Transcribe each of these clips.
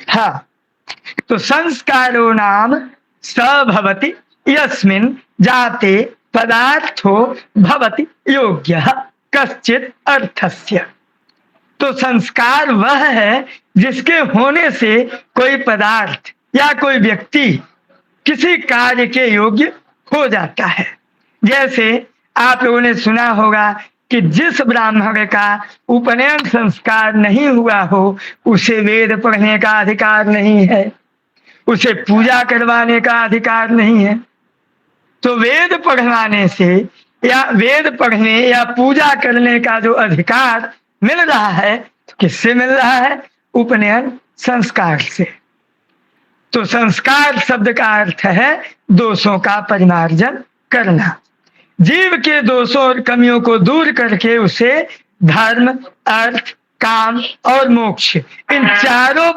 हाँ, तो संस्कारो नाम स भवति यस्मिन् जाते पदार्थो भवति योग्यः कश्चित् अर्थस्य। तो संस्कार वह है जिसके होने से कोई पदार्थ या कोई व्यक्ति किसी कार्य के योग्य हो जाता है। जैसे आप लोगों ने सुना होगा कि जिस ब्राह्मण का उपनयन संस्कार नहीं हुआ हो उसे वेद पढ़ने का अधिकार नहीं है, उसे पूजा करवाने का अधिकार नहीं है। तो वेद पढ़वाने से या वेद पढ़ने या पूजा करने का जो अधिकार मिल रहा है तो किससे मिल रहा है? उपनयन संस्कार से। तो संस्कार शब्द का अर्थ है दोषों का परिमार्जन करना, जीव के दोषों और कमियों को दूर करके उसे धर्म, अर्थ, काम और मोक्ष इन चारों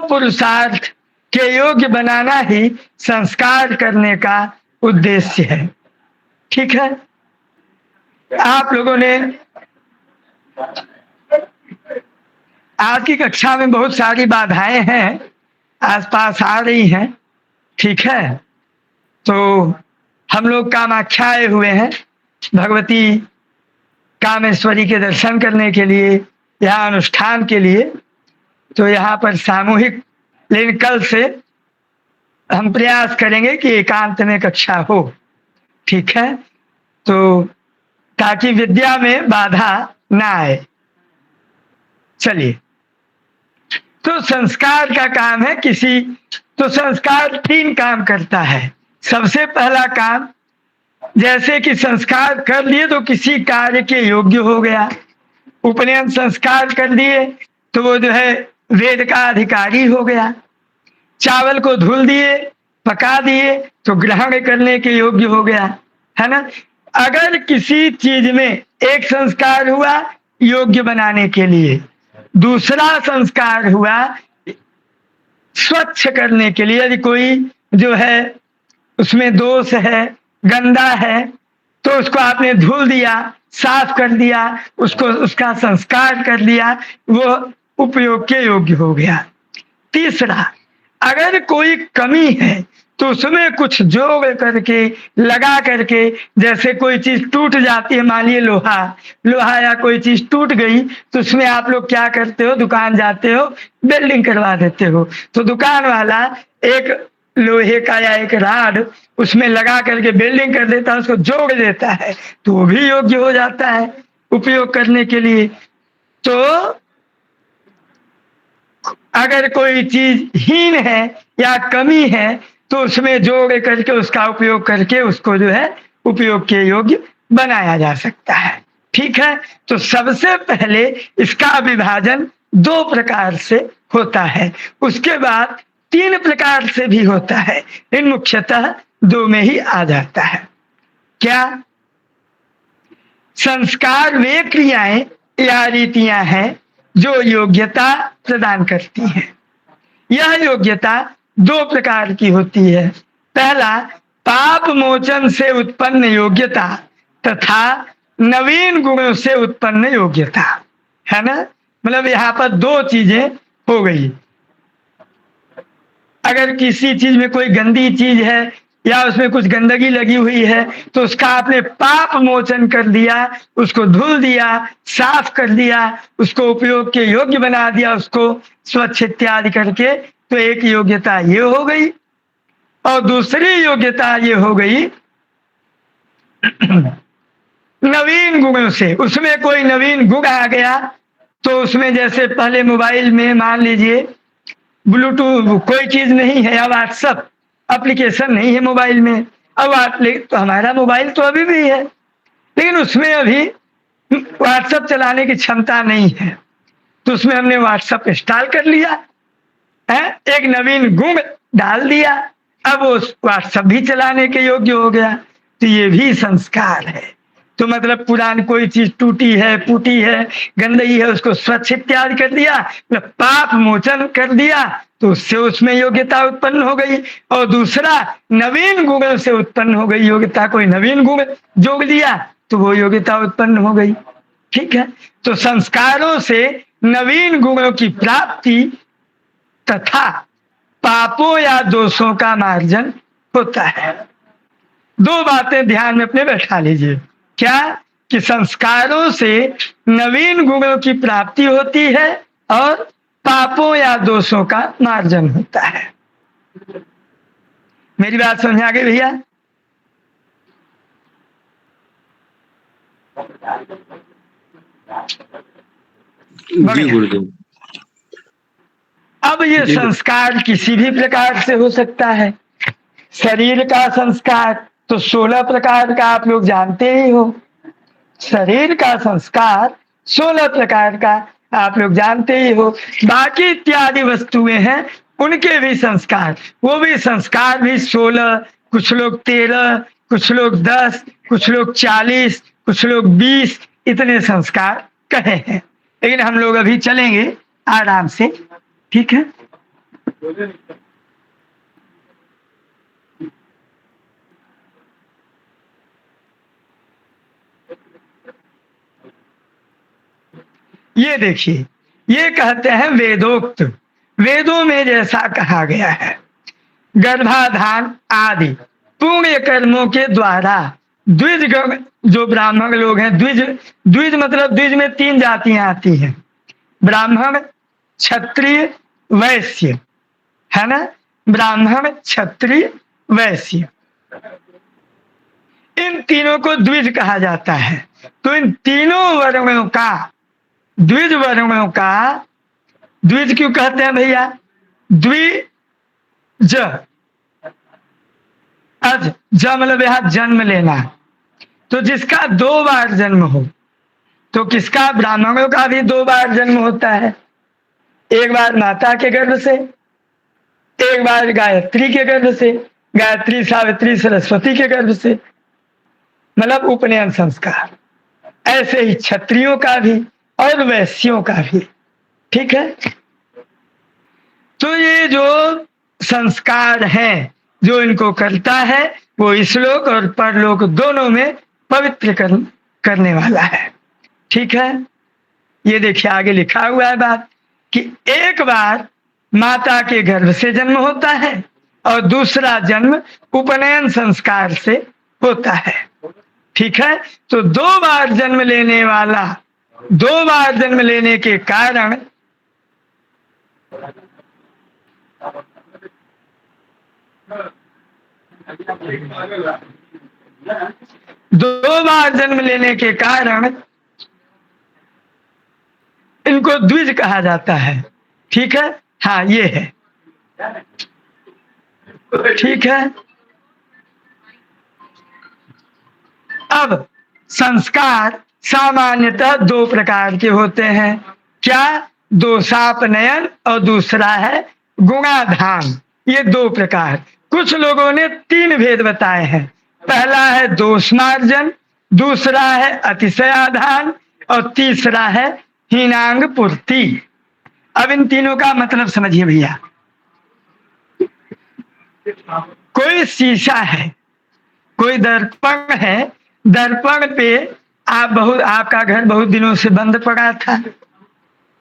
पुरुषार्थ के योग्य बनाना ही संस्कार करने का उद्देश्य है। ठीक है, आप लोगों ने आज की कक्षा में बहुत सारी बाधाएं हैं आसपास आ रही हैं। ठीक है, तो हम लोग कामाख्या आए हुए हैं भगवती कामेश्वरी के दर्शन करने के लिए, यहाँ अनुष्ठान के लिए। तो यहाँ पर सामूहिक, लेकिन कल से हम प्रयास करेंगे कि एकांत में कक्षा हो। ठीक है, तो ताकि विद्या में बाधा ना आए। चलिए, तो संस्कार का काम है तो संस्कार 3 काम करता है। सबसे पहला काम, जैसे कि संस्कार कर लिए तो किसी कार्य के योग्य हो गया। उपनयन संस्कार कर दिए तो वो जो है वेद का अधिकारी हो गया। चावल को धुल दिए, पका दिए तो ग्रहण करने के योग्य हो गया, है ना। अगर किसी चीज में एक संस्कार हुआ योग्य बनाने के लिए, दूसरा संस्कार हुआ स्वच्छ करने के लिए, यदि कोई जो है उसमें दोष है, गंदा है, तो उसको आपने धुल दिया, साफ कर दिया, उसका संस्कार कर दिया, वो उपयोग के योग्य हो गया। तीसरा, अगर कोई कमी है तो उसमें कुछ जोड़ करके, लगा करके, जैसे कोई चीज टूट जाती है, मान लीजिए लोहा या कोई चीज टूट गई, तो उसमें आप लोग क्या करते हो? दुकान जाते हो, वेल्डिंग करवा देते हो। तो दुकान वाला एक लोहे का या एक राड उसमें लगा करके वेल्डिंग कर देता है, उसको जोड़ देता है, तो वो भी योग्य हो जाता है उपयोग करने के लिए। तो अगर कोई चीज हीन है या कमी है तो उसमें जोड़ करके, उसका उपयोग करके उसको जो है उपयोग के योग्य बनाया जा सकता है। ठीक है, तो सबसे पहले इसका विभाजन 2 प्रकार से होता है, उसके बाद 3 प्रकार से भी होता है, इन मुख्यतः 2 में ही आ जाता है। क्या? संस्कार वे क्रियाएं या रीतियां हैं जो योग्यता प्रदान करती हैं। यह योग्यता 2 प्रकार की होती है। पहला, पाप मोचन से उत्पन्न योग्यता तथा नवीन गुणों से उत्पन्न योग्यता, है ना। मतलब यहाँ पर 2 चीजें हो गई। अगर किसी चीज में कोई गंदी चीज है या उसमें कुछ गंदगी लगी हुई है तो उसका आपने पाप मोचन कर दिया, उसको धुल दिया, साफ कर दिया, उसको उपयोग के योग्य बना दिया, उसको स्वच्छ इत्यादि करके, तो एक योग्यता ये हो गई। और दूसरी योग्यता ये हो गई नवीन गुणों से। उसमें कोई नवीन गुण आ गया तो उसमें, जैसे पहले मोबाइल में मान लीजिए ब्लूटूथ कोई चीज नहीं है या व्हाट्सएप एप्लीकेशन नहीं है मोबाइल में, अब तो हमारा मोबाइल तो अभी भी है लेकिन उसमें अभी व्हाट्सएप चलाने की क्षमता नहीं है, तो उसमें हमने व्हाट्सएप इंस्टॉल कर लिया है, एक नवीन गुण डाल दिया, अब वो व्हाट्सएप भी चलाने के योग्य हो गया। तो ये भी संस्कार है। तो मतलब पुरानी कोई चीज टूटी है, फूटी है, गंदगी है, उसको स्वच्छ इत्यादि कर दिया, मतलब पाप मोचन कर दिया, तो उससे उसमें योग्यता उत्पन्न हो गई। और दूसरा, नवीन गुण से उत्पन्न हो गई योग्यता, कोई नवीन गुण जोड़ दिया तो वो योग्यता उत्पन्न हो गई। ठीक है, तो संस्कारों से नवीन गुणों की प्राप्ति तथा पापों या दोषों का मार्जन होता है। दो बातें ध्यान में अपने बैठा लीजिए। क्या? कि संस्कारों से नवीन गुणों की प्राप्ति होती है और पापों या दोषों का मार्जन होता है। मेरी बात समझ आ गई भैया? जी गुरुदेव। अब ये संस्कार किसी भी प्रकार से हो सकता है। शरीर का संस्कार तो 16 प्रकार का आप लोग जानते ही हो। शरीर का संस्कार 16 प्रकार का आप लोग जानते ही हो। बाकी इत्यादि वस्तुएं हैं, उनके भी संस्कार, वो भी संस्कार भी 16, कुछ लोग 13, कुछ लोग 10, कुछ लोग 40, कुछ लोग 20, इतने संस्कार कहे हैं। लेकिन हम लोग अभी चलेंगे आराम से। ठीक है, ये देखिए, ये कहते हैं वेदोक्त। वेदों में जैसा कहा गया है, गर्भाधान आदि पुण्य कर्मों के द्वारा द्विज जो ब्राह्मण लोग हैं, द्विज द्विज मतलब द्विज में 3 जातियां आती हैं, ब्राह्मण, क्षत्रिय, वैश्य, है ना? ब्राह्मण, क्षत्रिय, वैश्य, इन तीनों को द्विज कहा जाता है। तो इन तीनों वर्णों का, द्विज वर्णों का, द्विज क्यों कहते हैं भैया? द्विज, अज ज मतलब यहां जन्म लेना। तो जिसका 2 बार जन्म हो, तो किसका? ब्राह्मणों का भी 2 बार जन्म होता है। एक बार माता के गर्भ से, एक बार गायत्री के गर्भ से, गायत्री सावित्री सरस्वती के गर्भ से, मतलब उपनयन संस्कार। ऐसे ही क्षत्रियों का भी और वैश्यों का भी। ठीक है, तो ये जो संस्कार है, जो इनको करता है, वो इसलोक और परलोक दोनों में पवित्र करने वाला है। ठीक है, ये देखिए आगे लिखा हुआ है बात कि एक बार माता के गर्भ से जन्म होता है और दूसरा जन्म उपनयन संस्कार से होता है। ठीक है, तो 2 बार जन्म लेने वाला, 2 बार जन्म लेने के कारण, 2 बार जन्म लेने के कारण इनको द्विज कहा जाता है। ठीक है, हाँ ये है। ठीक है, अब संस्कार सामान्यतः 2 प्रकार के होते हैं। क्या? दोषापनयन और दूसरा है गुणाधान। ये 2 प्रकार। कुछ लोगों ने 3 भेद बताए हैं। पहला है दोषमार्जन, दूसरा है अतिशयाधान और तीसरा है हीनांग पूर्ति। अब इन तीनों का मतलब समझिए भैया। कोई शीशा है, कोई दर्पण है, दर्पण पे आपका घर बहुत दिनों से बंद पड़ा था,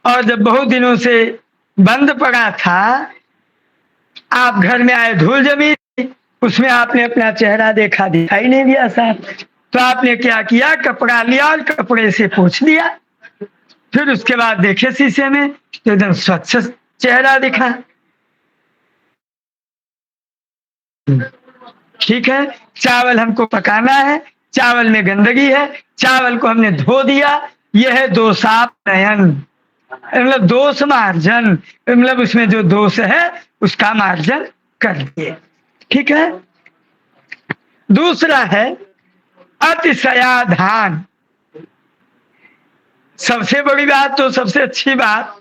और जब बहुत दिनों से बंद पड़ा था, आप घर में आए, धूल जमी थी, उसमें आपने अपना चेहरा देखा, दिखाई नहीं दिया साहब। तो आपने क्या किया? कपड़ा लिया और कपड़े से पोंछ दिया। फिर उसके बाद देखे शीशे में तो एकदम स्वच्छ चेहरा दिखा। ठीक है, चावल हमको पकाना है, चावल में गंदगी है, चावल को हमने धो दिया, यह है दोषापनयन, मतलब दोष मार्जन, मतलब उसमें जो दोष है उसका मार्जन कर दिए। ठीक है, दूसरा है अतिशयाधान। सबसे बड़ी बात, तो सबसे अच्छी बात,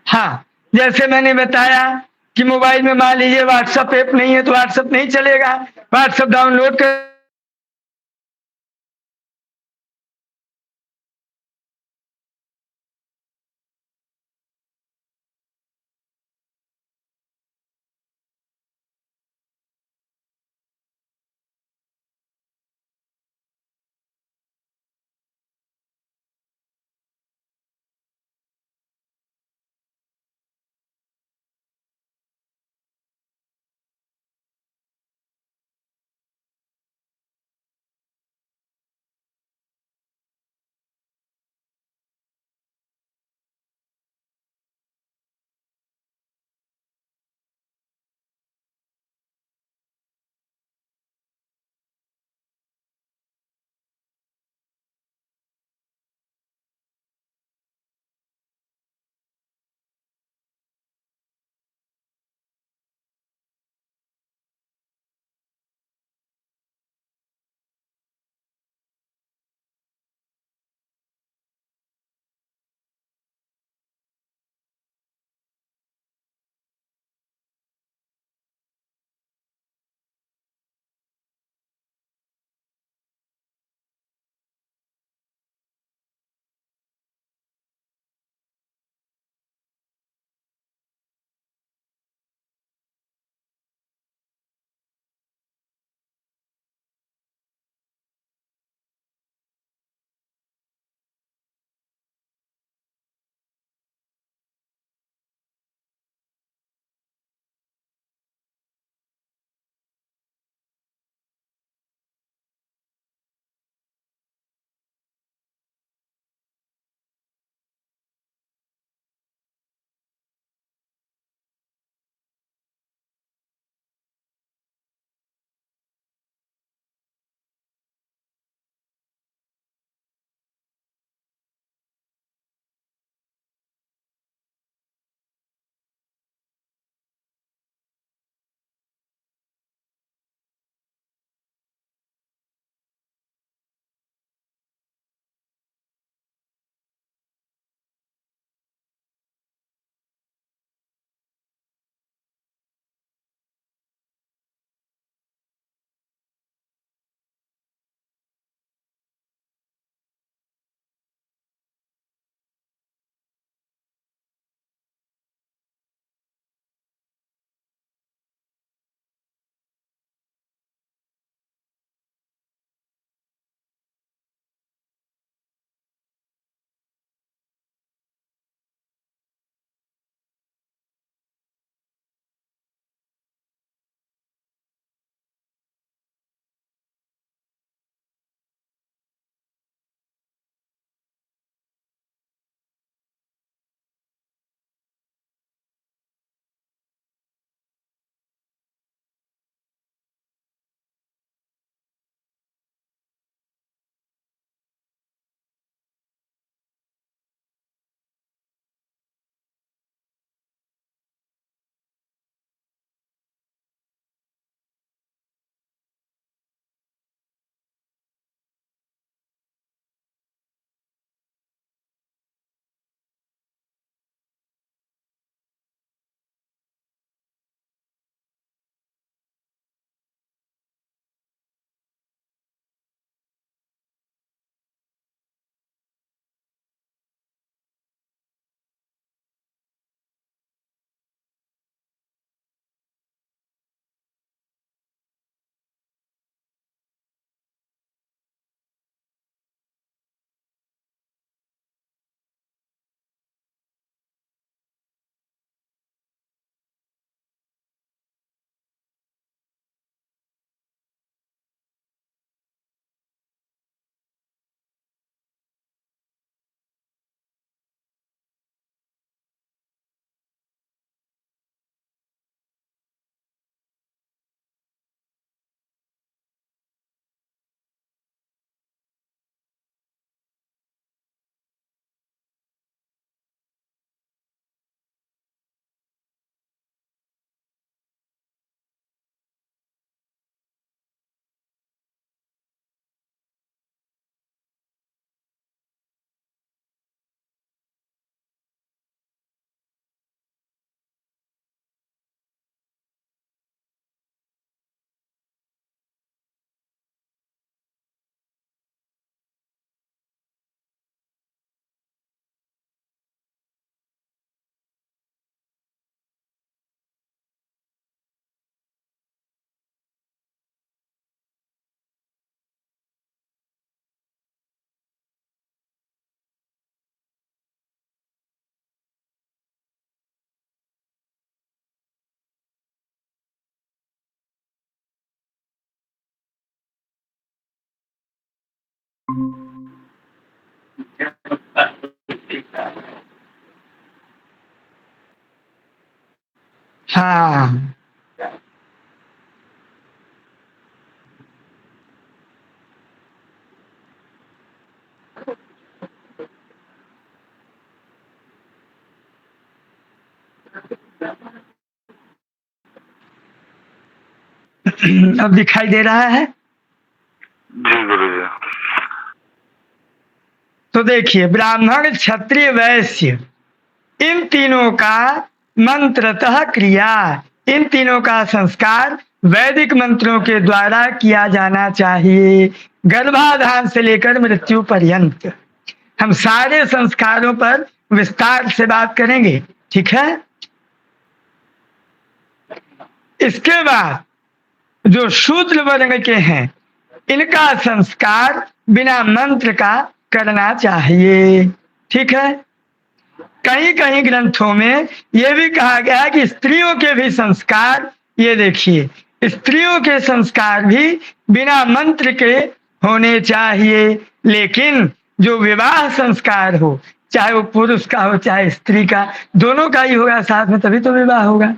हाँ, जैसे मैंने बताया कि मोबाइल में मान लीजिए व्हाट्सएप ऐप नहीं है तो व्हाट्सएप नहीं चलेगा, व्हाट्सएप डाउनलोड कर हाँ, अब दिखाई दे रहा है। जी गुरुजी। तो देखिए, ब्राह्मण क्षत्रिय वैश्य, इन तीनों का मंत्रतः क्रिया, इन तीनों का संस्कार वैदिक मंत्रों के द्वारा किया जाना चाहिए, गर्भाधान से लेकर मृत्यु पर्यंत। हम सारे संस्कारों पर विस्तार से बात करेंगे, ठीक है। इसके बाद जो शूद्र वर्ण के हैं, इनका संस्कार बिना मंत्र का करना चाहिए, ठीक है। कहीं कहीं ग्रंथों में यह भी कहा गया है कि स्त्रियों के भी संस्कार, ये देखिए, स्त्रियों के संस्कार भी बिना मंत्र के होने चाहिए, लेकिन जो विवाह संस्कार हो, चाहे वो पुरुष का हो चाहे स्त्री का, दोनों का ही होगा साथ में, तभी तो विवाह होगा।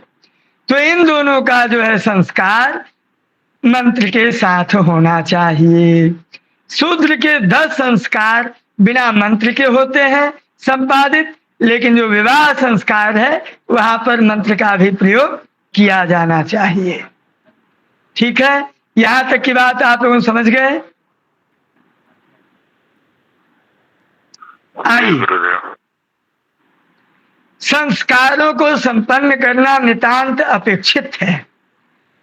तो इन दोनों का जो है संस्कार मंत्र के साथ होना चाहिए। शूद्र के 10 संस्कार बिना मंत्र के होते हैं संपादित, लेकिन जो विवाह संस्कार है वहां पर मंत्र का भी प्रयोग किया जाना चाहिए, ठीक है। यहां तक की बात आप लोग समझ गए। आइए, संस्कारों को संपन्न करना नितांत अपेक्षित है।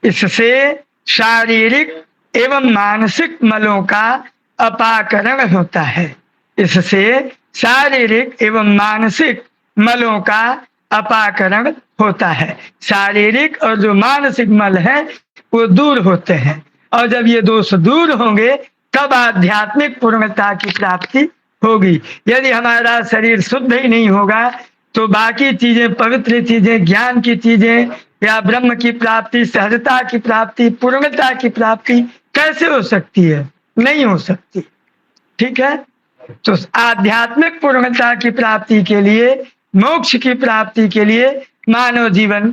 इससे शारीरिक एवं मानसिक मलों का अपाकरण होता है। इससे शारीरिक एवं मानसिक मलों का अपाकरण होता है। शारीरिक और जो मानसिक मल है वो दूर होते हैं, और जब ये दोष दूर होंगे तब आध्यात्मिक पूर्णता की प्राप्ति होगी। यदि हमारा शरीर शुद्ध ही नहीं होगा तो बाकी चीजें, पवित्र चीजें, ज्ञान की चीजें या ब्रह्म की प्राप्ति, सहजता की प्राप्ति, पूर्णता की प्राप्ति कैसे हो सकती है? नहीं हो सकती, ठीक है। तो आध्यात्मिक पूर्णता की प्राप्ति के लिए, मोक्ष की प्राप्ति के लिए मानव जीवन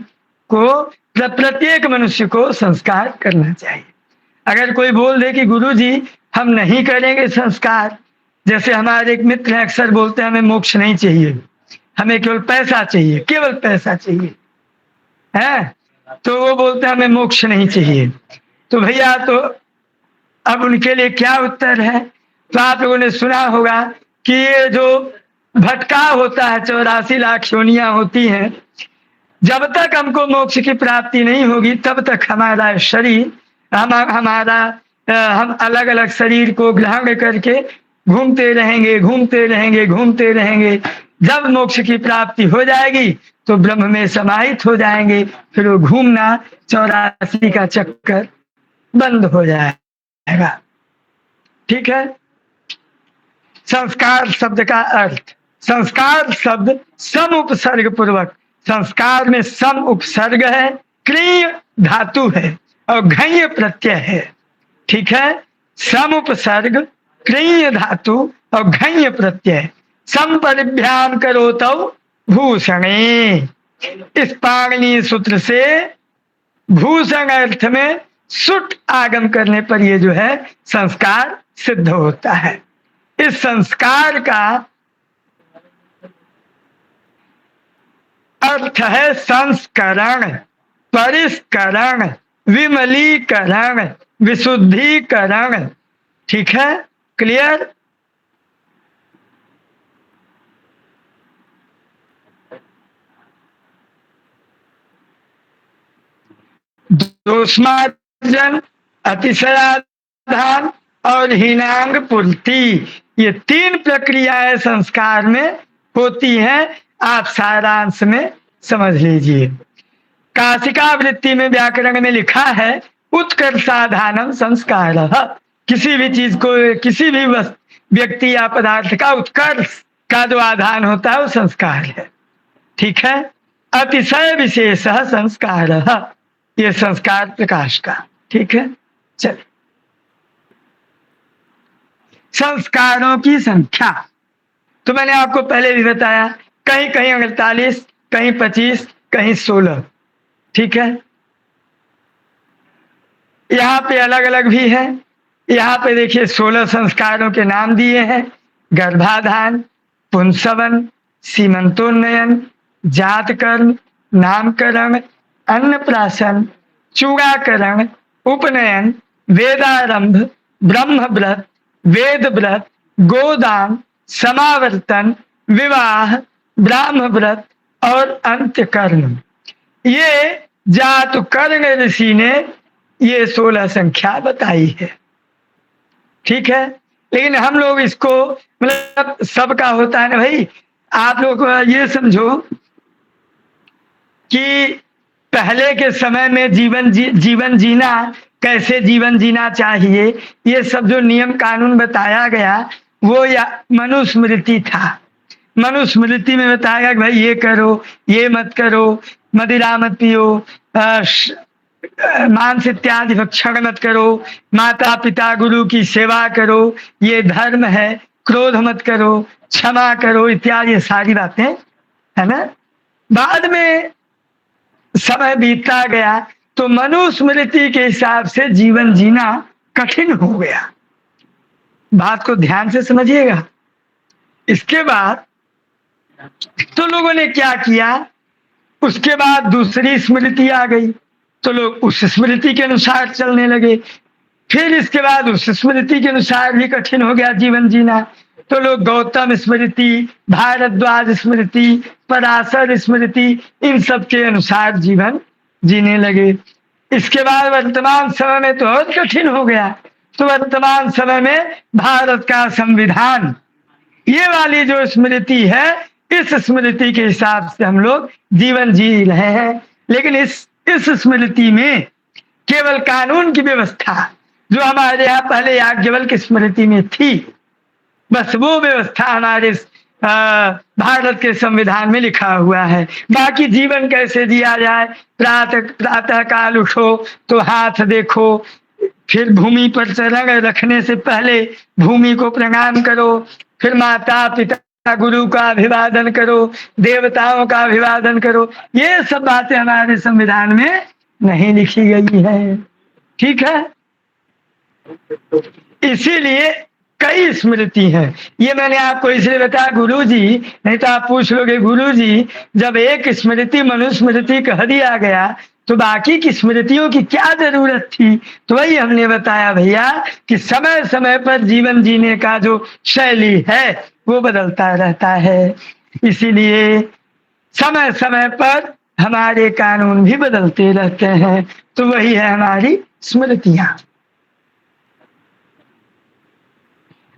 को, प्रत्येक मनुष्य को संस्कार करना चाहिए। अगर कोई बोल दे कि गुरुजी हम नहीं करेंगे संस्कार, जैसे हमारे एक मित्र हैं अक्सर बोलते हैं हमें मोक्ष नहीं चाहिए, हमें केवल पैसा चाहिए, केवल पैसा चाहिए, है, तो वो बोलते हैं हमें मोक्ष नहीं चाहिए। तो भैया, तो अब उनके लिए क्या उत्तर है? तो आप लोगों ने सुना होगा कि ये जो भटकाव होता है, 84 लाख योनियां होती हैं, जब तक हमको मोक्ष की प्राप्ति नहीं होगी तब तक हमारा शरीर, हम अलग अलग शरीर को ग्रहण करके घूमते रहेंगे, घूमते रहेंगे, घूमते रहेंगे। जब मोक्ष की प्राप्ति हो जाएगी तो ब्रह्म में समाहित हो जाएंगे, फिर वो घूमना 84 का चक्कर बंद हो जाएगा, ठीक है। संस्कार शब्द का अर्थ, संस्कार शब्द सम उपसर्ग पूर्वक, संस्कार में सम उपसर्ग है, क्रिय धातु है और घञ्य प्रत्यय है, ठीक है। सम उपसर्ग, क्रिय धातु और घञ्य प्रत्यय। संपरिभ्याम करो तो भूषणे, इस पाणिनि सूत्र से भूषण अर्थ में सुट आगम करने पर ये जो है संस्कार सिद्ध होता है। इस संस्कार का अर्थ है संस्करण, परिष्करण, विमलीकरण, विशुद्धिकरण, ठीक है, क्लियर। दोषमार्जन, अतिशयाधान और हीनांग पूर्ति, ये 3 प्रक्रियाएं संस्कार में होती हैं। आप सारांश में समझ लीजिए। काशिका वृत्ति में व्याकरण में लिखा है उत्कर्षाधानम संस्कार। किसी भी चीज को, किसी भी व्यक्ति या पदार्थ का उत्कर्ष का जो आधान होता है वो संस्कार है, ठीक है। अतिशय विशेष संस्कार, ये संस्कार प्रकाश का, ठीक है। चलिए, संस्कारों की संख्या तो मैंने आपको पहले भी बताया, कहीं कहीं 48, कहीं 25, कहीं 16, ठीक है। यहाँ पे अलग अलग भी है। यहाँ पे देखिए 16 संस्कारों के नाम दिए हैं। गर्भाधान, पुंसवन, सीमंतोन्नयन, जातकर्म, नामकरण, अन्नप्राशन, चूड़ाकरण, उपनयन, वेदारंभ, ब्रह्म व्रत, वेद व्रत, गोदान, समावर्तन, विवाह, ब्राह्म व्रत और अंत्यकर्म। ये जातकर्ण ऋषि ने ये 16 संख्या बताई है। ठीक है। लेकिन हम लोग इसको मतलब सबका होता है ना भाई। आप लोग ये समझो कि पहले के समय में जीवन जीना, कैसे जीवन जीना चाहिए, ये सब जो नियम कानून बताया गया वो या मनुस्मृति था। मनुस्मृति में बताया गया कि भाई ये करो, ये मत करो, मदिरा मत पियो, मांस इत्यादि भक्षण मत करो, माता पिता गुरु की सेवा करो, ये धर्म है, क्रोध मत करो, क्षमा करो, इत्यादि सारी बातें है ना। बाद में समय बीतता गया तो मनुस्मृति के हिसाब से जीवन जीना कठिन हो गया। बात को ध्यान से समझिएगा। इसके बाद तो लोगों ने क्या किया, उसके बाद दूसरी स्मृति आ गई तो लोग उस स्मृति के अनुसार चलने लगे। फिर इसके बाद उस स्मृति के अनुसार भी कठिन हो गया जीवन जीना तो लोग गौतम स्मृति, भारद्वाज स्मृति, पराशर स्मृति, इन सब के अनुसार जीवन जीने लगे। इसके बाद वर्तमान समय में तो और कठिन हो गया। तो वर्तमान समय में भारत का संविधान, ये वाली जो स्मृति है, इस स्मृति के हिसाब से हम लोग जीवन जी रहे हैं। लेकिन इस स्मृति में केवल कानून की व्यवस्था जो हमारे यहाँ पहले याज्ञवल्क्य स्मृति में थी, बस वो व्यवस्था हमारे भारत के संविधान में लिखा हुआ है। बाकी जीवन कैसे जिया जाए, प्रातः काल उठो तो हाथ देखो, फिर भूमि पर चरण रखने से पहले भूमि को प्रणाम करो, फिर माता पिता गुरु का अभिवादन करो, देवताओं का अभिवादन करो, ये सब बातें हमारे संविधान में नहीं लिखी गई है। ठीक है। इसीलिए कई स्मृति हैं। ये मैंने आपको इसलिए बताया गुरुजी, नहीं तो आप पूछ लोगे गुरुजी जब एक स्मृति मनुस्मृति कह दिया गया तो बाकी की स्मृतियों की क्या जरूरत थी। तो वही हमने बताया भैया कि समय समय पर जीवन जीने का जो शैली है वो बदलता रहता है। इसीलिए समय समय पर हमारे कानून भी बदलते रहते हैं। तो वही है हमारी स्मृतियां।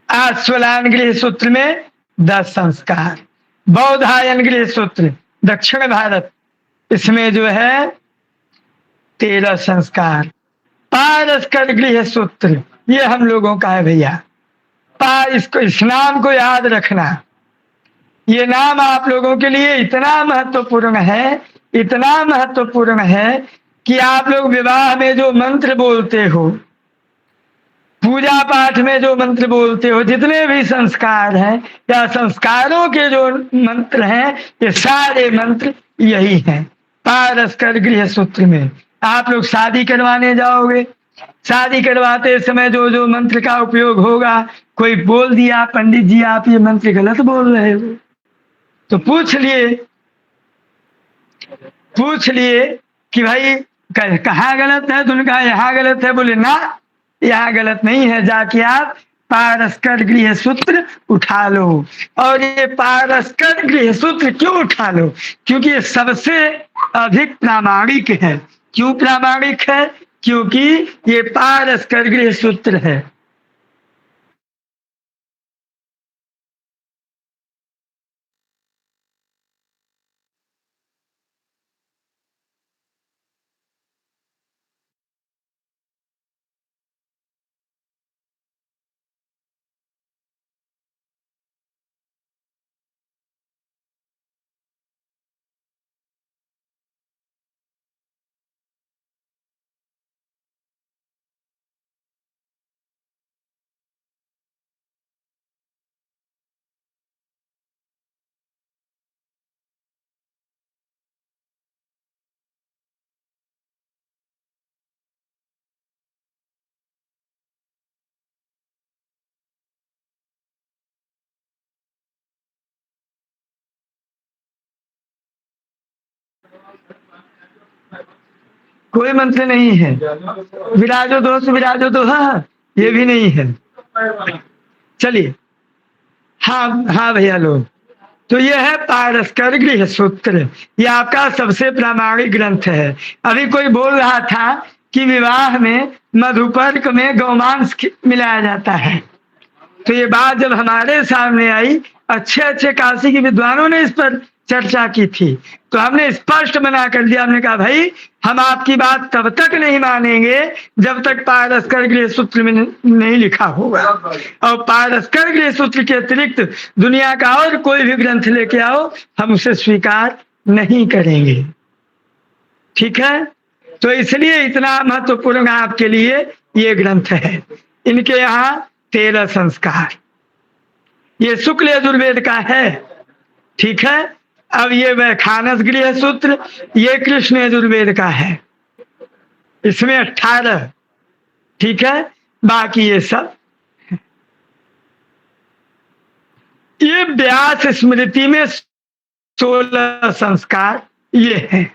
आश्वलायन गृह सूत्र में 10 संस्कार, बौधायन गृह सूत्र दक्षिण भारत, इसमें जो है 13 संस्कार, पारस्कर गृह सूत्र ये हम लोगों का है भैया। इस नाम को याद रखना। ये नाम आप लोगों के लिए इतना महत्वपूर्ण है, इतना महत्वपूर्ण है कि आप लोग विवाह में जो मंत्र बोलते हो, पूजा पाठ में जो मंत्र बोलते हो, जितने भी संस्कार हैं या संस्कारों के जो मंत्र हैं, ये सारे मंत्र यही हैं। पारस्कर गृह सूत्र में आप लोग शादी करवाने जाओगे, शादी करवाते समय जो जो मंत्र का उपयोग होगा, कोई बोल दिया पंडित जी आप ये मंत्र गलत बोल रहे हो, तो पूछ लिए कि भाई कहाँ गलत है। तो उन्होंने कहा यहाँ गलत है। बोले ना यहाँ गलत नहीं है, जाके आप पारस्कर गृह सूत्र उठा लो। और ये पारस्कर गृह सूत्र क्यों उठा लो, क्योंकि ये सबसे अधिक प्रामाणिक है। क्यों प्रामाणिक है, क्योंकि ये पारस्कर गृह सूत्र है। कोई मंत्र नहीं है। विराजो दोष विराजो दोहा ये भी नहीं है। चलिए, हाँ हाँ भैया लोग, तो यह है पारस्कर गृह सूत्र। यह आपका सबसे प्रामाणिक ग्रंथ है। अभी कोई बोल रहा था कि विवाह में मधुपर्क में गौमांस मिलाया जाता है, तो ये बात जब हमारे सामने आई, अच्छे अच्छे काशी के विद्वानों ने इस पर चर्चा की थी, तो हमने स्पष्ट मना कर दिया। हमने कहा भाई, हम आपकी बात तब तक नहीं मानेंगे जब तक पारस्कर गृह सूत्र में नहीं लिखा होगा। और पारस्कर गृह सूत्र के अतिरिक्त दुनिया का और कोई भी ग्रंथ लेके आओ, हम उसे स्वीकार नहीं करेंगे। ठीक है, तो इसलिए इतना महत्वपूर्ण आपके लिए ये ग्रंथ है। इनके यहाँ 13 संस्कार, ये शुक्ल यजुर्वेद का है। ठीक है, अब ये वैखानस गृह सूत्र, ये कृष्ण यजुर्वेद का है, इसमें 18। ठीक है, बाकी ये सब, ये व्यास स्मृति में 16 संस्कार ये हैं।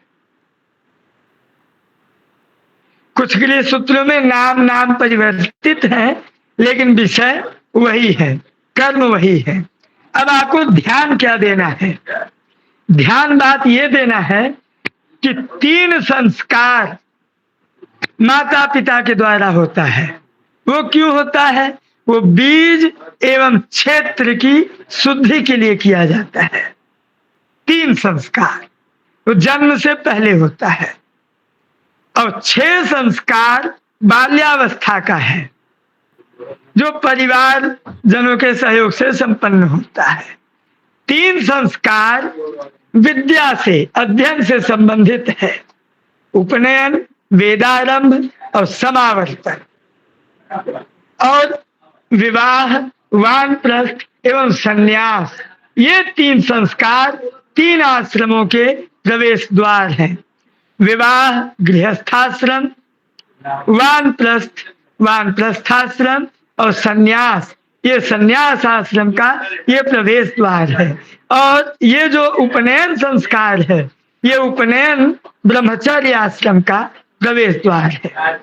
कुछ गृह सूत्रों में नाम परिवर्तित है, लेकिन विषय वही है, कर्म वही है। अब आपको ध्यान क्या देना है? ध्यान बात ये देना है कि 3 संस्कार माता पिता के द्वारा होता है। वो क्यों होता है? वो बीज एवं क्षेत्र की शुद्धि के लिए किया जाता है। 3 संस्कार वो जन्म से पहले होता है, और 6 संस्कार बाल्यावस्था का है, जो परिवार जनों के सहयोग से संपन्न होता है। 3 संस्कार विद्या से, अध्ययन से संबंधित है, उपनयन, वेदारंभ और समावर्तन, और विवाह, वानप्रस्थ एवं संन्यास। ये 3 संस्कार 3 आश्रमों के प्रवेश द्वार हैं। विवाह गृहस्थाश्रम, वानप्रस्थ वानप्रस्थाश्रम, और संन्यास ये संन्यास आश्रम का ये प्रवेश द्वार है। और ये जो उपनयन संस्कार है, ये उपनयन ब्रह्मचर्य आश्रम का प्रवेश द्वार है।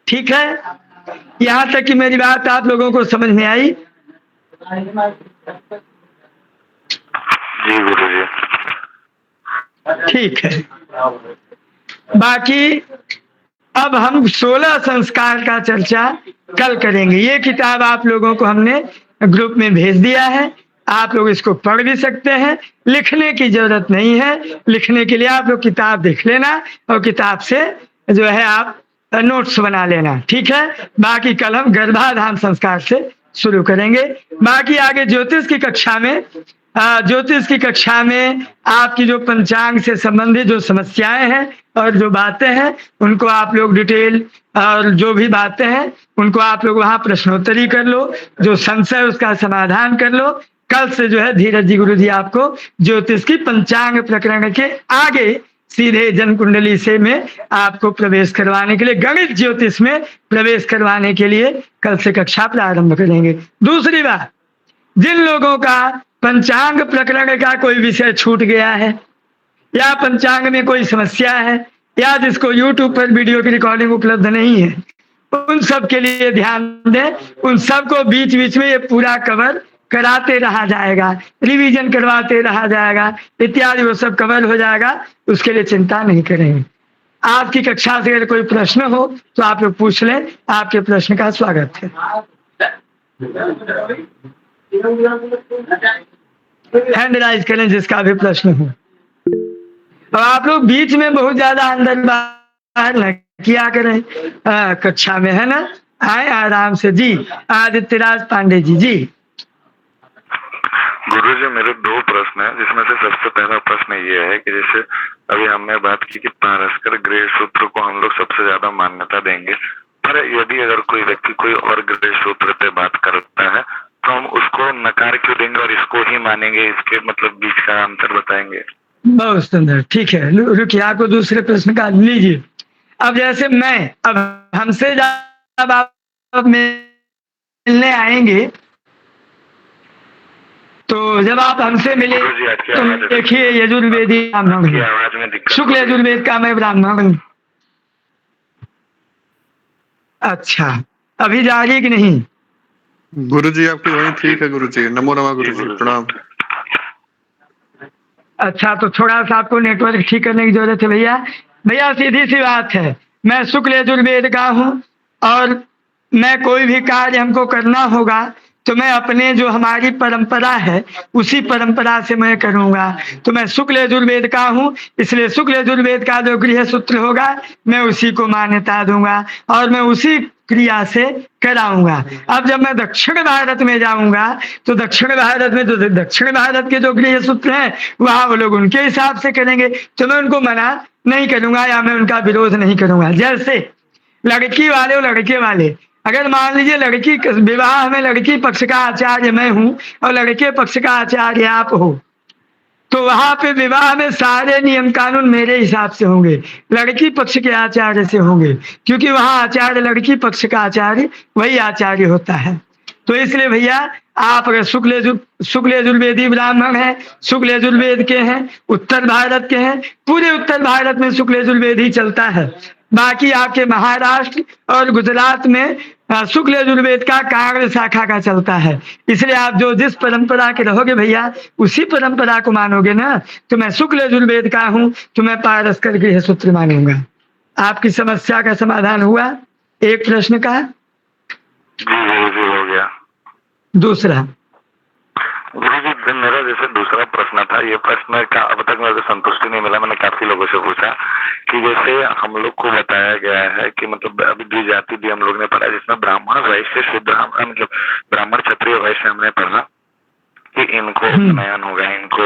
ठीक है, यहाँ तक कि मेरी बात आप लोगों को समझ में आई? जी गुरुजी। ठीक है, बाकी अब हम 16 संस्कार का चर्चा कल करेंगे। ये किताब आप लोगों को हमने ग्रुप में भेज दिया है, आप लोग इसको पढ़ भी सकते हैं। लिखने की जरूरत नहीं है, लिखने के लिए आप लोग किताब देख लेना और किताब से जो है आप नोट्स बना लेना। ठीक है, बाकी कल हम गर्भाधान संस्कार से शुरू करेंगे। बाकी आगे ज्योतिष की कक्षा में आपकी जो पंचांग से संबंधित जो समस्याएं हैं और जो बातें हैं, उनको आप लोग डिटेल, और जो भी बातें हैं उनको आप लोग वहां प्रश्नोत्तरी कर लो, जो संशय उसका समाधान कर लो। कल से जो है धीरज जी गुरु जी आपको ज्योतिष की पंचांग प्रकरण के आगे सीधे जन्म कुंडली से में आपको प्रवेश करवाने के लिए, गणित ज्योतिष में प्रवेश करवाने के लिए कल से कक्षा प्रारंभ करेंगे। दूसरी बात, जिन लोगों का पंचांग प्रकरण का कोई विषय छूट गया है, या पंचांग में कोई समस्या है, या जिसको YouTube पर वीडियो की रिकॉर्डिंग उपलब्ध नहीं है, उन सब के लिए ध्यान दें। उन सबको बीच बीच में ये पूरा कवर कराते रहा जाएगा, रिवीजन करवाते रहा जाएगा इत्यादि, वो सब कवर हो जाएगा, उसके लिए चिंता नहीं करेंगे। आपकी कक्षा से अगर कोई प्रश्न हो तो आप लोग पूछ लें, आपके प्रश्न का स्वागत है। हैंड राइज करें जिसका भी प्रश्न हो। और आप लोग बीच में बहुत ज्यादा अंदर बाहर न किया करें कक्षा में, है ना, आए आराम से। जी आदित्यराज पांडे जी। जी गुरुजी, मेरे 2 प्रश्न हैं, जिसमें से सबसे पहला प्रश्न ये है कि जैसे अभी हमने बात की कि पारस्कर गृह सूत्र को हम लोग सबसे ज्यादा मान्यता देंगे, पर यदि अगर कोई व्यक्ति कोई और गृह सूत्र पे बात करता है तो हम उसको नकार क्यों देंगे और इसको ही मानेंगे? इसके मतलब बीच का अंतर बताएंगे। बहुत सुंदर। ठीक है, रुकिए, आपको दूसरे प्रश्न का लीजिए। अब जैसे मैं, अब हमसे जब आप मिलने आएंगे, तो जब आप हमसे मिले तो देखिए यजुर्वेदी ब्राह्मण, शुक्ल यजुर्वेद का मैं ब्राह्मण, अच्छा, अभी जारी कि नहीं? गुरुजी आपकी वही ठीक है गुरुजी। नमो नमः गुरुजी, प्रणाम। अच्छा, तो थोड़ा सा आपको नेटवर्क ठीक करने की जरूरत है भैया। भैया सीधी सी बात है, मैं शुक्ल यजुर्वेद का हूँ और मैं कोई भी कार्य हमको करना होगा तो मैं अपने जो हमारी परंपरा है उसी परंपरा से मैं करूंगा। तो मैं शुक्ल यजुर्वेद का हूँ, इसलिए शुक्ल यजुर्वेद का जो गृह सूत्र होगा मैं उसी को मान्यता दूंगा और मैं उसी क्रिया से कराऊंगा। अब जब मैं दक्षिण भारत में जाऊंगा तो दक्षिण भारत में जो दक्षिण भारत के जो गृह सूत्र हैं वहां वो लोग उनके हिसाब से करेंगे, तो मैं उनको मना नहीं करूंगा या मैं उनका विरोध नहीं करूंगा। जैसे लड़की वाले और लड़के वाले, अगर मान लीजिए लड़की विवाह में लड़की पक्ष का आचार्य मैं हूं और लड़के पक्ष का आचार्य आप हो, तो वहां पे विवाह में सारे नियम कानून मेरे हिसाब से होंगे, लड़की पक्ष के आचार्य से होंगे, क्योंकि वहां आचार्य लड़की पक्ष का आचार्य वही आचार्य होता है। तो इसलिए भैया आप अगर शुक्ल यजुर्वेदी ब्राह्मण हैं, शुक्ल यजुर्वेद के हैं, उत्तर भारत के हैं, पूरे उत्तर भारत में शुक्ल यजुर्वेद ही चलता है। बाकी आपके महाराष्ट्र और गुजरात में शुक्ल यजुर्वेद का कांग्र शाखा का चलता है। इसलिए आप जो जिस परंपरा के रहोगे भैया उसी परंपरा को मानोगे ना। तो मैं शुक्ल यजुर्वेद का हूं तो मैं पारस्कर गृह सूत्र मानूंगा। आपकी समस्या का समाधान हुआ एक प्रश्न का? जी हो गया। दूसरा गुरुजी मेरा जैसे दूसरा प्रश्न था, ये प्रश्न का अब तक मेरे को संतुष्टि नहीं मिला। मैंने काफी लोगों से पूछा कि जैसे हम लोग को बताया गया है कि मतलब अभी द्विजाति भी हम लोग ने पढ़ा, जिसमें ब्राह्मण वैश्य शूद्र मतलब ब्राह्मण क्षत्रिय वैश्य हमने पढ़ा कि इनको उपनयन होगा, इनको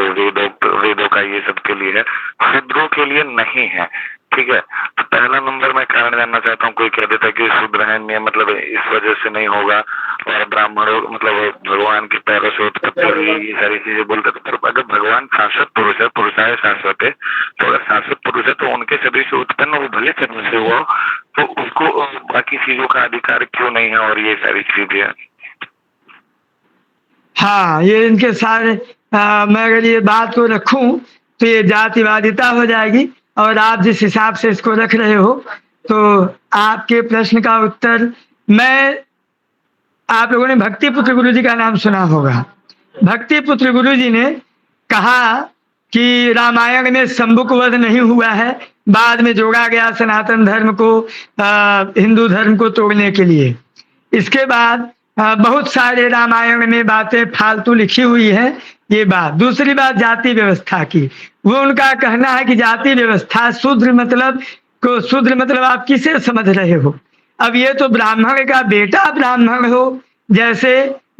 वेदों का ये सब के लिए है, शूद्रों के लिए नहीं है। ठीक है, तो पहला नंबर मैं कारण जानना चाहता हूँ। कोई कह देता है कि शूद्र है मतलब इस वजह से नहीं होगा, और ब्राह्मणों मतलब भगवान के पैरों से उत्पत्ति हुई, ये सारी चीजें बोलते। तो अगर भगवान शाश्वत पुरुष है, पुरुषाय शाश्वत है, तो अगर शाश्वत पुरुष है तो उनके शरीर से उत्पन्न वो भले कर्म से हुआ, तो उसको बाकी चीजों का अधिकार क्यों नहीं है? और ये सारी चीजें हाँ, ये इनके सारे मैं अगर ये बात को रखूं तो ये जातिवादिता हो जाएगी, और आप जिस हिसाब से इसको रख रहे हो तो आपके प्रश्न का उत्तर मैं, आप लोगों ने भक्तिपुत्र गुरुजी का नाम सुना होगा। भक्तिपुत्र गुरुजी ने कहा कि रामायण में शंभुक वध नहीं हुआ है, बाद में जोड़ा गया सनातन धर्म को हिंदू धर्म को तोड़ने के लिए। इसके बाद बहुत सारे रामायण में बातें फालतू लिखी हुई है ये बात। दूसरी बात जाति व्यवस्था की, वो उनका कहना है कि जाति व्यवस्था शूद्र मतलब आप किसे समझ रहे हो? अब ये तो ब्राह्मण का बेटा ब्राह्मण हो, जैसे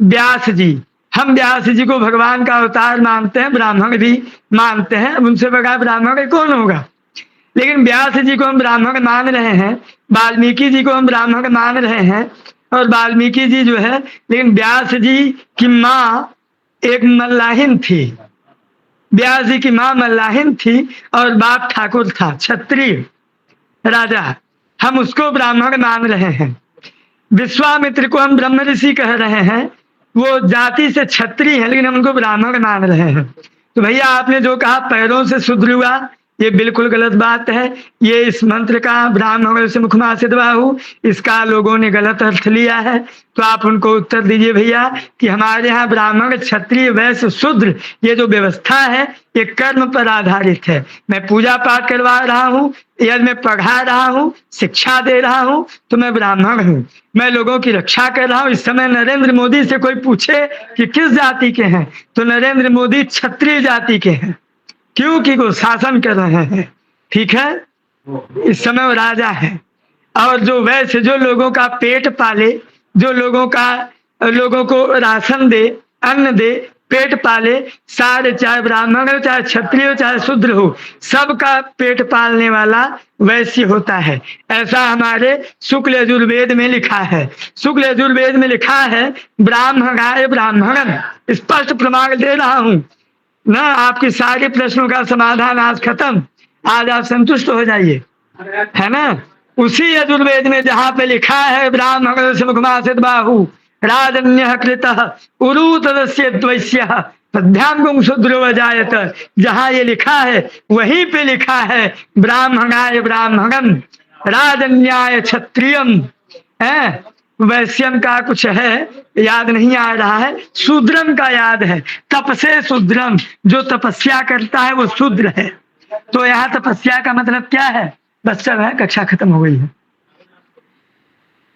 व्यास जी, हम व्यास जी को भगवान का अवतार मानते हैं, ब्राह्मण भी मानते हैं, उनसे बड़ा ब्राह्मण कौन होगा? लेकिन व्यास जी को हम ब्राह्मण मान रहे हैं, वाल्मीकि जी को हम ब्राह्मण मान रहे हैं, और वाल्मीकि जी जो है, लेकिन व्यास जी की माँ एक मल्लाहिन थी, व्यास जी की माँ मल्लाहिन थी और बाप ठाकुर था, क्षत्रिय राजा, हम उसको ब्राह्मण मान रहे हैं। विश्वामित्र को हम ब्रह्म ऋषि कह रहे हैं, वो जाति से क्षत्रिय है लेकिन हम उनको ब्राह्मण मान रहे हैं। तो भैया आपने जो कहा पैरों से शूद्र हुआ, ये बिल्कुल गलत बात है। ये इस मंत्र का ब्राह्मण से मुखमासित बाहु, इसका लोगों ने गलत अर्थ लिया है। तो आप उनको उत्तर दीजिए भैया कि हमारे यहाँ ब्राह्मण क्षत्रिय वैश्य शूद्र ये जो व्यवस्था है ये कर्म पर आधारित है। मैं पूजा पाठ करवा रहा हूँ, यदि मैं पढ़ा रहा हूँ, शिक्षा दे रहा हूँ तो मैं ब्राह्मण हूँ, मैं लोगों की रक्षा कर रहा हूँ। इस समय नरेंद्र मोदी से कोई पूछे कि किस जाति के हैं तो नरेंद्र मोदी क्षत्रिय जाति के हैं, क्योंकि वो शासन कर रहे हैं। ठीक है, इस समय वो राजा है। और जो वैसे जो लोगों का पेट पाले, जो लोगों को राशन दे, अन्न दे, पेट पाले, सारे चाहे ब्राह्मण हो, चाहे क्षत्रिय हो, चाहे शूद्र हो, सबका पेट पालने वाला वैश्य होता है। ऐसा हमारे शुक्ल यजुर्वेद में लिखा है। शुक्ल यजुर्वेद में लिखा है ब्राह्मणाय ब्राह्मणन, स्पष्ट प्रमाण दे रहा हूं ना। आपकी सारे प्रश्नों का समाधान आज खत्म, आज आप संतुष्ट हो जाइए, है ना। उसी यजुर्वेद में जहां पे लिखा है ब्राह्मण से मुखमासित बाहु राजन्य कृतः उरूतदस्य द्वैस्यः पद्भ्याम शूद्रो अजायत, जहां ये लिखा है वहीं पे लिखा है ब्राह्मणाय ब्राह्मणम राजन्याय क्षत्रियम है, वैश्यम का कुछ है, याद नहीं आ रहा है, शूद्रम का याद है। तप से शूद्रम, जो तपस्या करता है वो शूद्र है। तो यहाँ तपस्या का मतलब क्या है? बस चल है, कक्षा खत्म हो गई है।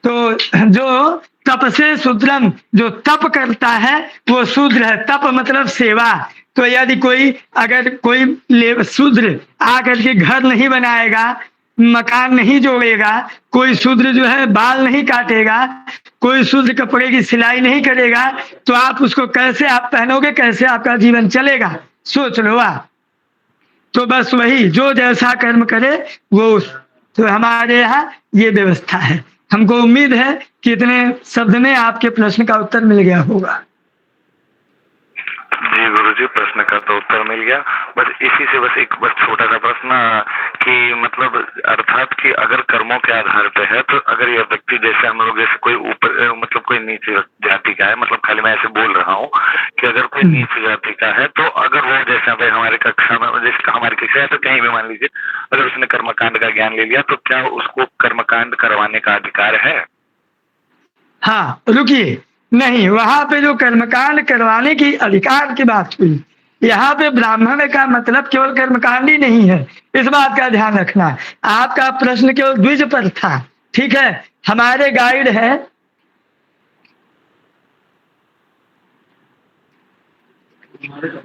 तो जो तप से शूद्रम, जो तप करता है वो शूद्र है। तप मतलब सेवा। तो यदि कोई, अगर कोई शूद्र आकर के घर नहीं बनाएगा, मकान नहीं जोड़ेगा, कोई शूद्र जो है बाल नहीं काटेगा, कोई शूद्र कपड़े की सिलाई नहीं करेगा, तो आप उसको कैसे आप पहनोगे, कैसे आपका जीवन चलेगा? सोच लो आप। तो बस वही, जो जैसा कर्म करे वो तो हमारे यहाँ ये व्यवस्था है। हमको उम्मीद है कि इतने शब्द में आपके प्रश्न का उत्तर मिल गया होगा। जी गुरुजी, प्रश्न का तो उत्तर मिल गया। बस इसी से बस एक छोटा सा प्रश्न कि मतलब अर्थात कि अगर कर्मों के आधार पे है, तो अगर यह व्यक्ति जैसे हम लोग जैसे कोई ऊपर मतलब कोई नीचे जाति का है, मतलब खाली मैं ऐसे बोल रहा हूँ कि अगर कोई नीचे जाति का है, तो अगर वो जैसे भाई हमारे कक्षा में जैसे हमारी कक्षा है, तो कहीं भी मान लीजिए अगर उसने कर्मकांड का ज्ञान ले लिया, तो क्या उसको कर्मकांड करवाने का अधिकार है? हाँ रुकिए, नहीं, वहां पे जो कर्मकांड करवाने की अधिकार की बात हुई, यहाँ पे ब्राह्मण का मतलब केवल कर्मकांड ही नहीं है, इस बात का ध्यान रखना। आपका प्रश्न केवल द्विज पर था, ठीक है। हमारे गाइड है,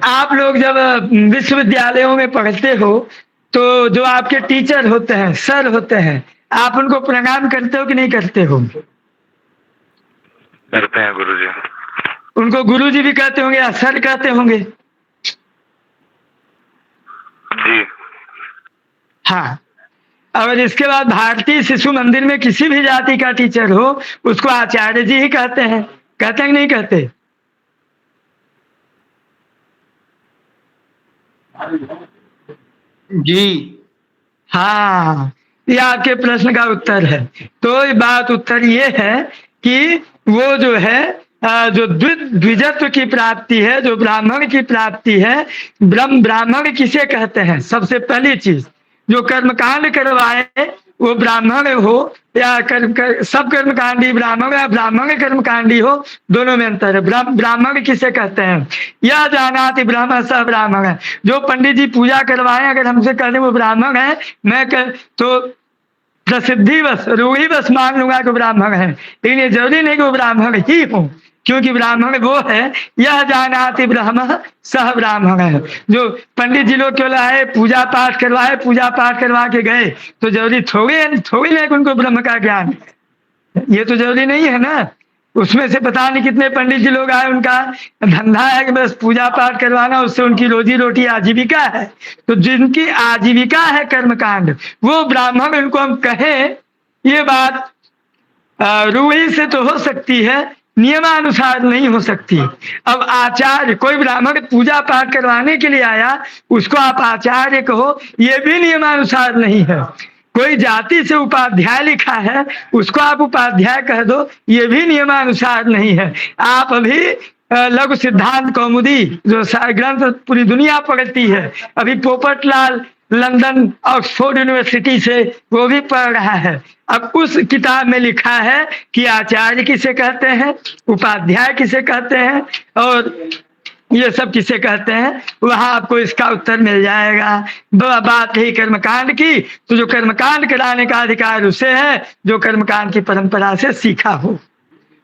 आप लोग जब विश्वविद्यालयों में पढ़ते हो तो जो आपके टीचर होते हैं, सर होते हैं, आप उनको प्रणाम करते हो कि नहीं करते हो? करते हैं गुरुजी। उनको गुरुजी भी कहते होंगे या सर कहते होंगे? जी हाँ। और इसके बाद भारतीय शिशु मंदिर में किसी भी जाति का टीचर हो, उसको आचार्य जी ही कहते हैं। कहते हैं कि नहीं कहते? जी हाँ, ये आपके प्रश्न का उत्तर है। तो ये बात उत्तर ये है कि वो जो है जो द्विजत्व की प्राप्ति है, जो ब्राह्मण की प्राप्ति है, ब्राह्मण किसे कहते हैं? सबसे पहली चीज, जो कर्मकांड करवाए वो ब्राह्मण हो या सब कर्मकांडी ब्राह्मण या ब्राह्मण कर्मकांडी हो, दोनों में अंतर है। ब्राह्मण किसे कहते हैं? यह जानाति ब्राह्मण स ब्राह्मण है। जो पंडित जी पूजा करवाए, अगर हमसे कहते वो ब्राह्मण है, तो प्रसिद्धि बस, रूढ़ी बस मान लूंगा कि ब्राह्मण है, लेकिन ये जरूरी नहीं कि वो ब्राह्मण ही हो, क्योंकि ब्राह्मण वो है, यह जानाति ब्रह्म सह ब्राह्मण है। जो पंडित जी लोग केवल आए, पूजा पाठ करवाए, पूजा पाठ करवा के गए, तो जरूरी थोड़ी नहीं कि उनको ब्रह्म का ज्ञान, ये तो जरूरी नहीं है ना। उसमें से पता नहीं कितने पंडित जी लोग आए, उनका धंधा है कि बस पूजा पाठ करवाना, उससे उनकी रोजी रोटी आजीविका है। तो जिनकी आजीविका है कर्मकांड, वो ब्राह्मण, उनको हम कहें, ये बात रूढ़ी से तो हो सकती है, नियमानुसार नहीं हो सकती। अब आचार्य, कोई ब्राह्मण पूजा पाठ करवाने के लिए आया, उसको आप आचार्य कहो, ये भी नियमानुसार नहीं है। कोई जाति से उपाध्याय लिखा है, उसको आप उपाध्याय कह दो, ये भी नियमानुसार नहीं है। आप अभी लघु सिद्धांत कौमुदी जो ग्रंथ पूरी दुनिया पढ़ती है, अभी पोपटलाल लंदन ऑक्सफोर्ड यूनिवर्सिटी से वो भी पढ़ रहा है। अब उस किताब में लिखा है कि आचार्य किसे कहते हैं, उपाध्याय किसे कहते हैं, और ये सब किसे कहते हैं, वहां आपको इसका उत्तर मिल जाएगा। बात रही कर्मकांड की, तो जो कर्मकांड कराने का अधिकार उसे है जो कर्मकांड की परंपरा से सीखा हो,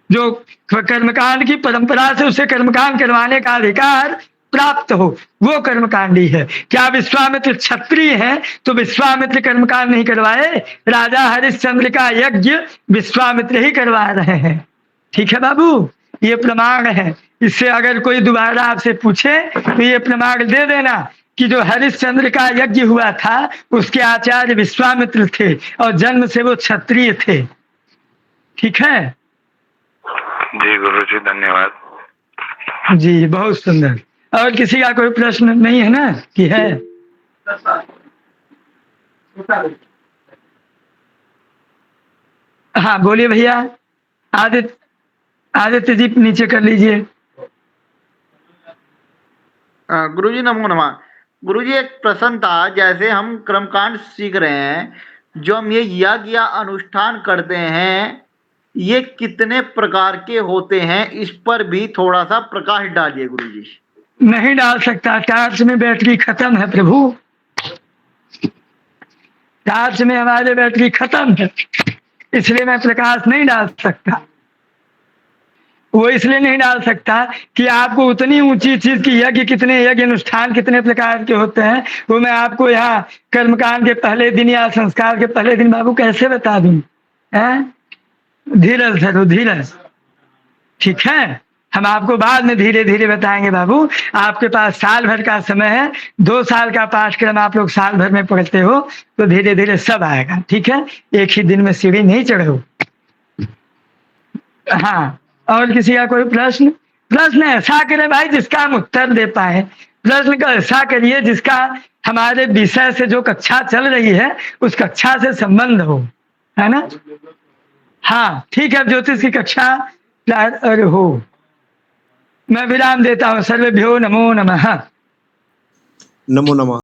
जो कर्मकांड की परंपरा से उसे कर्मकांड करवाने का अधिकार प्राप्त हो, वो कर्मकांडी है। क्या विश्वामित्र क्षत्रिय है तो विश्वामित्र कर्मकांड नहीं करवाए? राजा हरिश्चंद्र का यज्ञ विश्वामित्र ही करवा रहे हैं, ठीक है बाबू, ये प्रमाण है। इससे अगर कोई दोबारा आपसे पूछे तो ये प्रमाण दे देना कि जो हरिश्चंद्र का यज्ञ हुआ था उसके आचार्य विश्वामित्र थे और जन्म से वो क्षत्रिय थे, ठीक है जी गुरुजी, धन्यवाद जी, बहुत सुंदर। और किसी का कोई प्रश्न नहीं है ना कि है? हाँ बोलिए भैया। आदित्य जी नीचे कर लीजिए। गुरुजी नमो नमः। गुरुजी एक प्रश्न था, जैसे हम कर्मकांड सीख रहे हैं, जो हम ये यज्ञ या अनुष्ठान करते हैं, ये कितने प्रकार के होते हैं, इस पर भी थोड़ा सा प्रकाश डालिए गुरुजी। नहीं डाल सकता, टार्च में बैटरी खत्म है प्रभु, टार्च में हमारे बैटरी खत्म है, इसलिए मैं प्रकाश नहीं डाल सकता। वो इसलिए नहीं डाल सकता कि आपको उतनी ऊंची चीज की यज्ञ, कितने यज्ञ अनुष्ठान कितने प्रकार के होते हैं, वो मैं आपको यहाँ कर्मकांड के पहले दिन या संस्कार के पहले दिन बाबू कैसे बता दूं? हैं? धीरज धरो, धीरज। ठीक है, हम आपको बाद में धीरे धीरे बताएंगे बाबू। आपके पास साल भर का समय है, 2 साल का पाठ्यक्रम आप लोग साल भर में पढ़ते हो, तो धीरे धीरे सब आएगा। ठीक है, एक ही दिन में सीढ़ी नहीं चढ़ो। हाँ, और किसी का कोई प्रश्न? प्रश्न ऐसा करे भाई जिसका हम उत्तर दे पाए, प्रश्न का ऐसा करिए जिसका हमारे विषय से, जो कक्षा चल रही है उस कक्षा से संबंध हो, है ना? हाँ ठीक है, ज्योतिष की कक्षा अरे हो। मैं विराम देता हूँ। सर्वेभ्यो नमो नमः। नमो नमः।